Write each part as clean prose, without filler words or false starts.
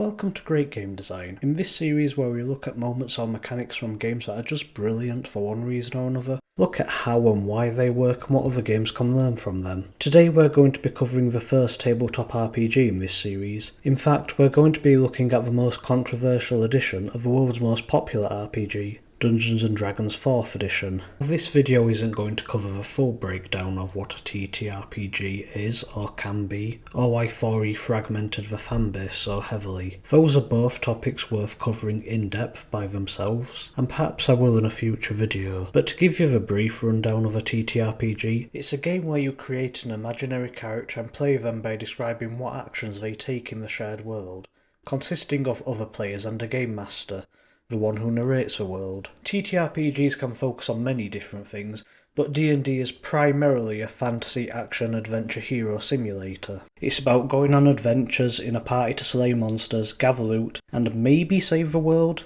Welcome to Great Game Design. In this series where we look at moments or mechanics from games that are just brilliant for one reason or another, look at how and why they work and what other games can learn from them. Today we're going to be covering the first tabletop RPG in this series. In fact, we're going to be looking at the most controversial edition of the world's most popular RPG, Dungeons & Dragons 4th edition. This video isn't going to cover the full breakdown of what a TTRPG is or can be, or why 4E fragmented the fanbase so heavily. Those are both topics worth covering in depth by themselves, and perhaps I will in a future video. But to give you the brief rundown of a TTRPG, it's a game where you create an imaginary character and play them by describing what actions they take in the shared world, consisting of other players and a game master, the one who narrates the world. TTRPGs can focus on many different things, but D&D is primarily a fantasy action adventure hero simulator. It's about going on adventures in a party to slay monsters, gather loot, and maybe save the world?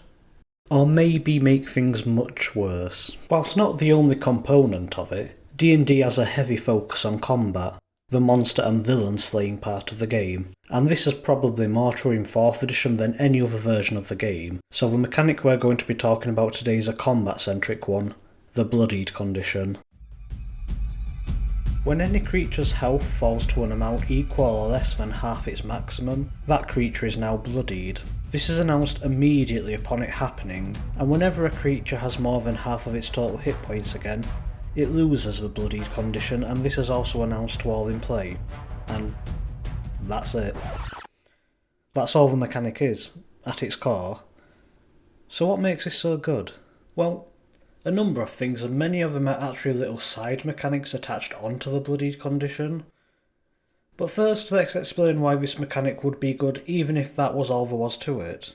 Or maybe make things much worse. Whilst not the only component of it, D&D has a heavy focus on combat, the monster and villain slaying part of the game, and this is probably more true in 4th edition than any other version of the game, so the mechanic we're going to be talking about today is a combat-centric one, the Bloodied condition. When any creature's health falls to an amount equal or less than half its maximum, that creature is now bloodied. This is announced immediately upon it happening, and whenever a creature has more than half of its total hit points again, it loses the Bloodied condition, and this is also announced to all in play. And that's it. That's all the mechanic is, at its core. So what makes this so good? Well, a number of things, and many of them are actually little side mechanics attached onto the Bloodied condition. But first, let's explain why this mechanic would be good even if that was all there was to it.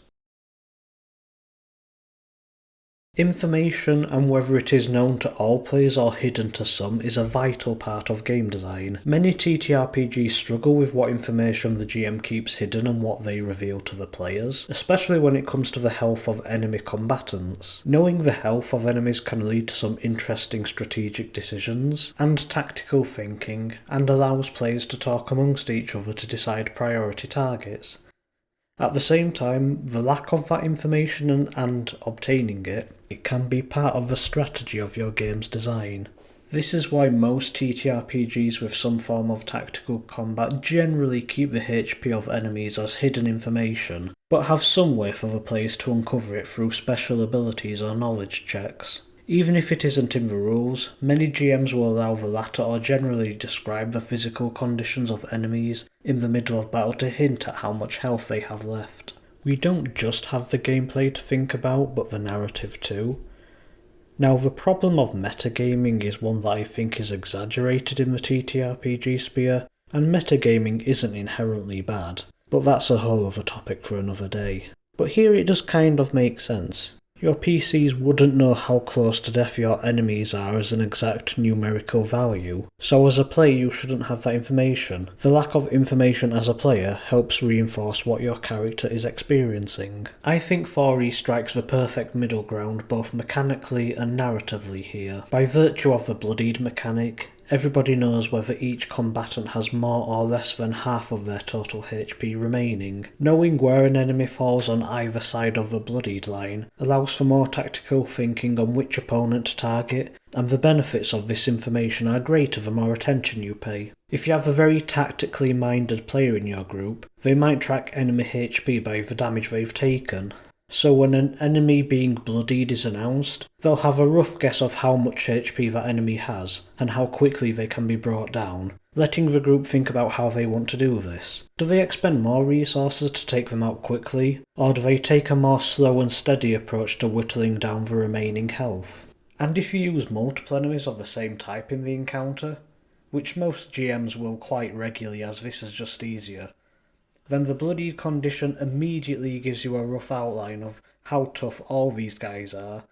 Information, and whether it is known to all players or hidden to some, is a vital part of game design. Many TTRPGs struggle with what information the GM keeps hidden and what they reveal to the players, especially when it comes to the health of enemy combatants. Knowing the health of enemies can lead to some interesting strategic decisions and tactical thinking, and allows players to talk amongst each other to decide priority targets. At the same time, the lack of that information and obtaining it can be part of the strategy of your game's design. This is why most TTRPGs with some form of tactical combat generally keep the HP of enemies as hidden information, but have some way for the players to uncover it through special abilities or knowledge checks. Even if it isn't in the rules, many GMs will allow the latter or generally describe the physical conditions of enemies in the middle of battle to hint at how much health they have left. We don't just have the gameplay to think about, but the narrative too. Now, the problem of metagaming is one that I think is exaggerated in the TTRPG sphere, and metagaming isn't inherently bad, but that's a whole other topic for another day. But here it does kind of make sense. Your PCs wouldn't know how close to death your enemies are as an exact numerical value, so as a player you shouldn't have that information. The lack of information as a player helps reinforce what your character is experiencing. I think 4E strikes the perfect middle ground both mechanically and narratively here. By virtue of the Bloodied mechanic, everybody knows whether each combatant has more or less than half of their total HP remaining. Knowing where an enemy falls on either side of the Bloodied line allows for more tactical thinking on which opponent to target, and the benefits of this information are greater the more attention you pay. If you have a very tactically minded player in your group, they might track enemy HP by the damage they've taken. So when an enemy being bloodied is announced, they'll have a rough guess of how much HP that enemy has, and how quickly they can be brought down, letting the group think about how they want to do this. Do they expend more resources to take them out quickly, or do they take a more slow and steady approach to whittling down the remaining health? And if you use multiple enemies of the same type in the encounter, which most GMs will quite regularly as this is just easier, then the Bloodied condition immediately gives you a rough outline of how tough all these guys are,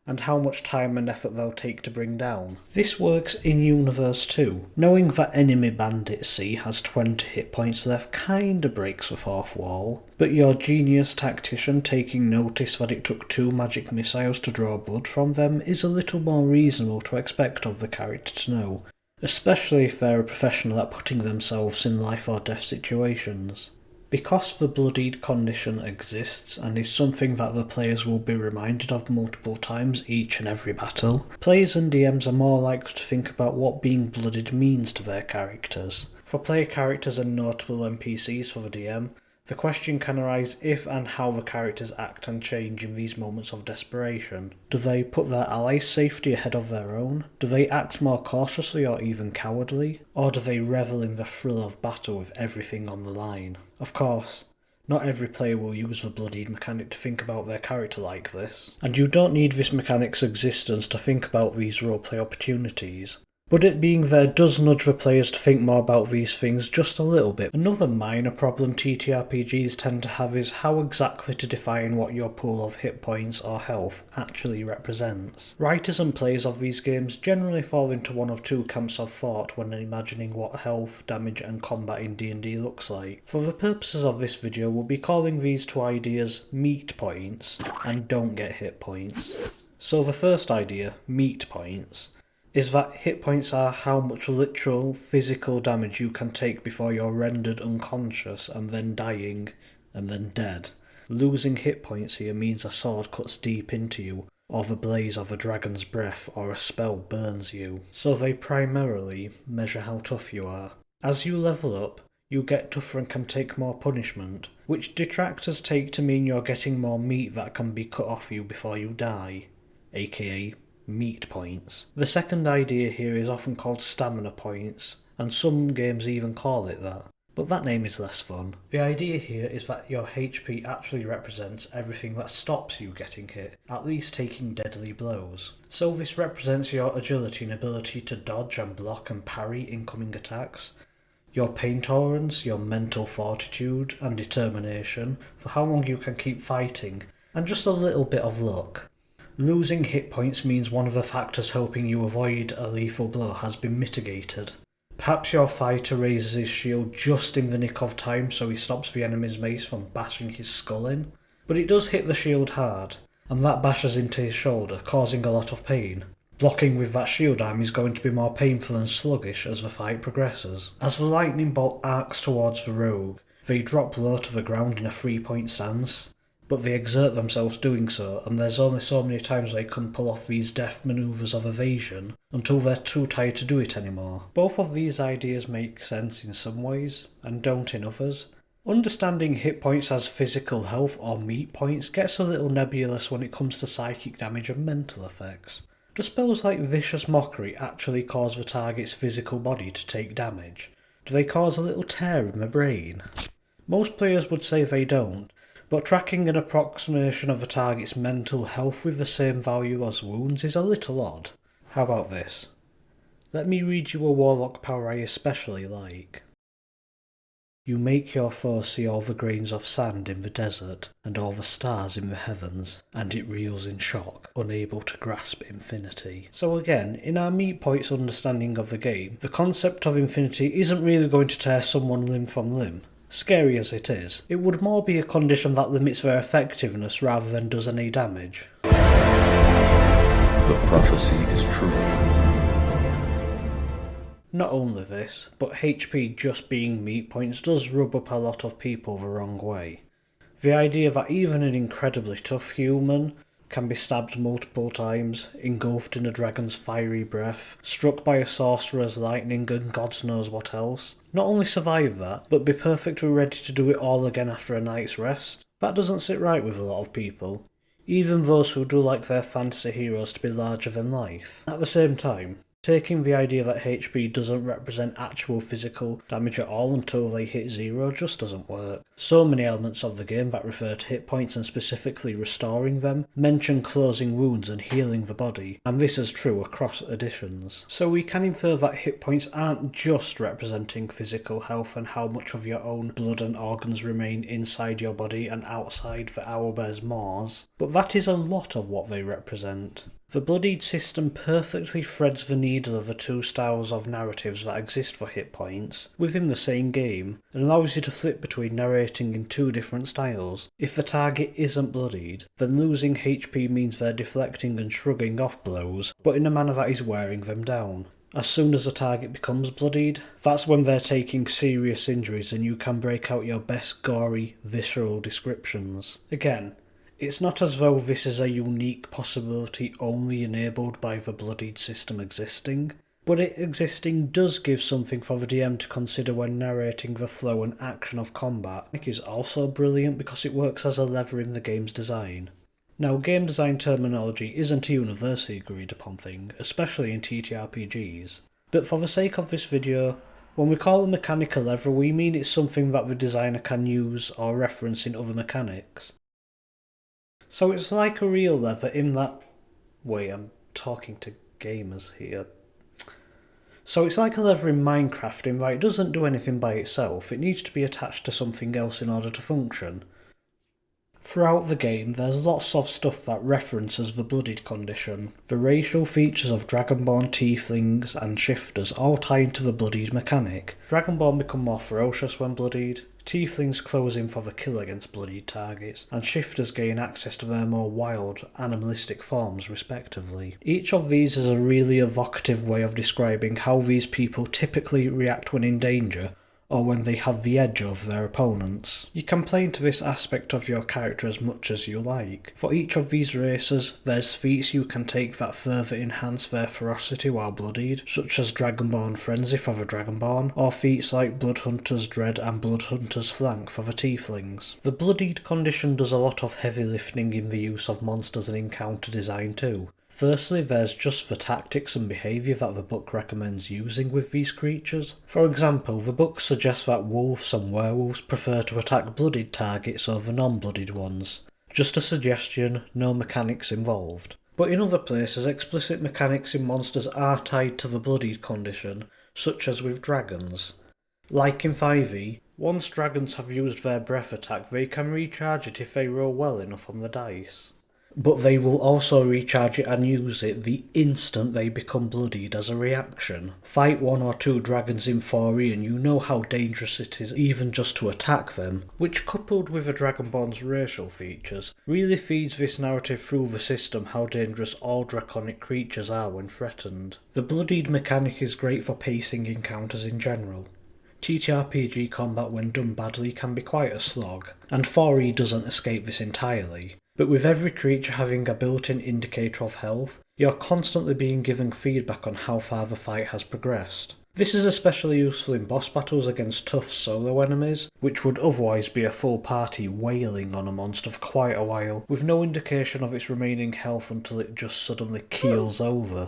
and how much time and effort they'll take to bring down. This works in universe too. Knowing that enemy bandit C has 20 hit points left kinda breaks the fourth wall, but your genius tactician taking notice that it took 2 magic missiles to draw blood from them is a little more reasonable to expect of the character to know, especially if they're a professional at putting themselves in life or death situations. Because the Bloodied condition exists and is something that the players will be reminded of multiple times each and every battle, players and DMs are more likely to think about what being blooded means to their characters. For player characters and notable NPCs for the DM, the question can arise if and how the characters act and change in these moments of desperation. Do they put their allies' safety ahead of their own? Do they act more cautiously or even cowardly? Or do they revel in the thrill of battle with everything on the line? Of course, not every player will use the Bloodied mechanic to think about their character like this, and you don't need this mechanic's existence to think about these roleplay opportunities. But it being there does nudge the players to think more about these things just a little bit. Another minor problem TTRPGs tend to have is how exactly to define what your pool of hit points or health actually represents. Writers and players of these games generally fall into one of two camps of thought when imagining what health, damage and combat in D&D looks like. For the purposes of this video, we'll be calling these two ideas meat points and don't get hit points. So the first idea, meat points, is that hit points are how much literal, physical damage you can take before you're rendered unconscious and then dying and then dead. Losing hit points here means a sword cuts deep into you, or the blaze of a dragon's breath or a spell burns you. So they primarily measure how tough you are. As you level up, you get tougher and can take more punishment, which detractors take to mean you're getting more meat that can be cut off you before you die, aka meat points. The second idea here is often called stamina points, and some games even call it that, but that name is less fun. The idea here is that your HP actually represents everything that stops you getting hit, at least taking deadly blows. So this represents your agility and ability to dodge and block and parry incoming attacks, your pain tolerance, your mental fortitude and determination for how long you can keep fighting, and just a little bit of luck. Losing hit points means one of the factors helping you avoid a lethal blow has been mitigated. Perhaps your fighter raises his shield just in the nick of time so he stops the enemy's mace from bashing his skull in, but it does hit the shield hard, and that bashes into his shoulder, causing a lot of pain. Blocking with that shield arm is going to be more painful and sluggish as the fight progresses. As the lightning bolt arcs towards the rogue, they drop low to the ground in a 3-point stance, but they exert themselves doing so, and there's only so many times they can pull off these deft manoeuvres of evasion until they're too tired to do it anymore. Both of these ideas make sense in some ways, and don't in others. Understanding hit points as physical health or meat points gets a little nebulous when it comes to psychic damage and mental effects. Do spells like Vicious Mockery actually cause the target's physical body to take damage? Do they cause a little tear in the brain? Most players would say they don't, but tracking an approximation of a target's mental health with the same value as wounds is a little odd. How about this? Let me read you a warlock power I especially like. You make your foe see all the grains of sand in the desert and all the stars in the heavens, and it reels in shock, unable to grasp infinity. So again, in our meat points understanding of the game, the concept of infinity isn't really going to tear someone limb from limb. Scary as it is, it would more be a condition that limits their effectiveness rather than does any damage. The prophecy is true. Not only this, but HP just being meat points does rub up a lot of people the wrong way. The idea that even an incredibly tough human can be stabbed multiple times, engulfed in a dragon's fiery breath, struck by a sorcerer's lightning and God knows what else, not only survive that, but be perfectly ready to do it all again after a night's rest. That doesn't sit right with a lot of people, even those who do like their fantasy heroes to be larger than life. At the same time, taking the idea that HP doesn't represent actual physical damage at all until they hit 0 just doesn't work. So many elements of the game that refer to hit points and specifically restoring them mention closing wounds and healing the body, and this is true across editions. So we can infer that hit points aren't just representing physical health and how much of your own blood and organs remain inside your body and outside the owlbear's maws, but that is a lot of what they represent. The Bloodied system perfectly threads the needle of the two styles of narratives that exist for hit points within the same game, and allows you to flip between narrating in two different styles. If the target isn't bloodied, then losing HP means they're deflecting and shrugging off blows, but in a manner that is wearing them down. As soon as the target becomes bloodied, that's when they're taking serious injuries and you can break out your best gory, visceral descriptions. Again, it's not as though this is a unique possibility only enabled by the Bloodied system existing, but it existing does give something for the DM to consider when narrating the flow and action of combat. It is also brilliant because it works as a lever in the game's design. Now, game design terminology isn't a universally agreed upon thing, especially in TTRPGs, but for the sake of this video, when we call a mechanic a lever, we mean it's something that the designer can use or reference in other mechanics. So it's like a real lever in that... Wait, I'm talking to gamers here. So it's like a lever in Minecraft in that it doesn't do anything by itself, it needs to be attached to something else in order to function. Throughout the game, there's lots of stuff that references the Bloodied condition. The racial features of Dragonborn, Tieflings and Shifters all tie into the Bloodied mechanic. Dragonborn become more ferocious when bloodied, Tieflings close in for the kill against bloodied targets, and Shifters gain access to their more wild, animalistic forms respectively. Each of these is a really evocative way of describing how these people typically react when in danger, or when they have the edge over their opponents. You can play into this aspect of your character as much as you like. For each of these races, there's feats you can take that further enhance their ferocity while bloodied, such as Dragonborn Frenzy for the Dragonborn, or feats like Bloodhunter's Dread and Bloodhunter's Flank for the Tieflings. The Bloodied condition does a lot of heavy lifting in the use of monsters and encounter design too. Firstly, there's just the tactics and behaviour that the book recommends using with these creatures. For example, the book suggests that wolves and werewolves prefer to attack bloodied targets over non-bloodied ones. Just a suggestion, no mechanics involved. But in other places, explicit mechanics in monsters are tied to the bloodied condition, such as with dragons. Like in 5E, once dragons have used their breath attack, they can recharge it if they roll well enough on the dice. But they will also recharge it and use it the instant they become bloodied as a reaction. Fight 1 or 2 dragons in 4E and you know how dangerous it is even just to attack them, which coupled with the Dragonborn's racial features, really feeds this narrative through the system how dangerous all draconic creatures are when threatened. The bloodied mechanic is great for pacing encounters in general. TTRPG combat when done badly can be quite a slog, and 4E doesn't escape this entirely. But with every creature having a built-in indicator of health, you're constantly being given feedback on how far the fight has progressed. This is especially useful in boss battles against tough solo enemies, which would otherwise be a full party wailing on a monster for quite a while, with no indication of its remaining health until it just suddenly keels over.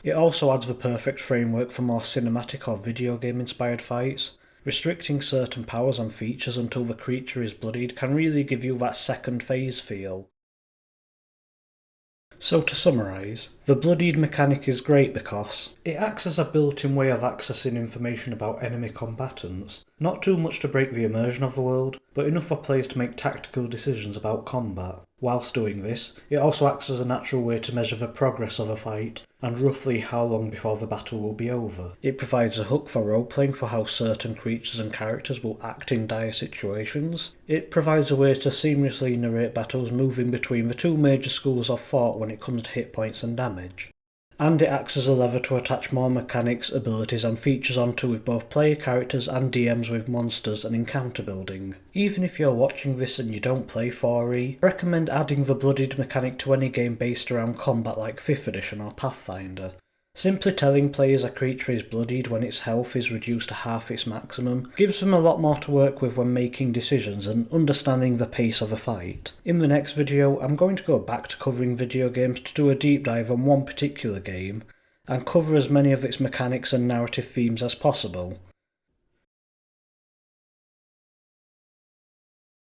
It also adds the perfect framework for more cinematic or video game inspired fights. Restricting certain powers and features until the creature is bloodied can really give you that second phase feel. So to summarise, the bloodied mechanic is great because it acts as a built-in way of accessing information about enemy combatants, not too much to break the immersion of the world, but enough for players to make tactical decisions about combat. Whilst doing this, it also acts as a natural way to measure the progress of a fight, and roughly how long before the battle will be over. It provides a hook for role-playing for how certain creatures and characters will act in dire situations. It provides a way to seamlessly narrate battles moving between the two major schools of thought when it comes to hit points and damage. And it acts as a lever to attach more mechanics, abilities and features onto with both player characters and DMs with monsters and encounter building. Even if you're watching this and you don't play 4E, I recommend adding the bloodied mechanic to any game based around combat like 5th edition or Pathfinder. Simply telling players a creature is bloodied when its health is reduced to half its maximum gives them a lot more to work with when making decisions and understanding the pace of a fight. In the next video, I'm going to go back to covering video games to do a deep dive on one particular game, and cover as many of its mechanics and narrative themes as possible.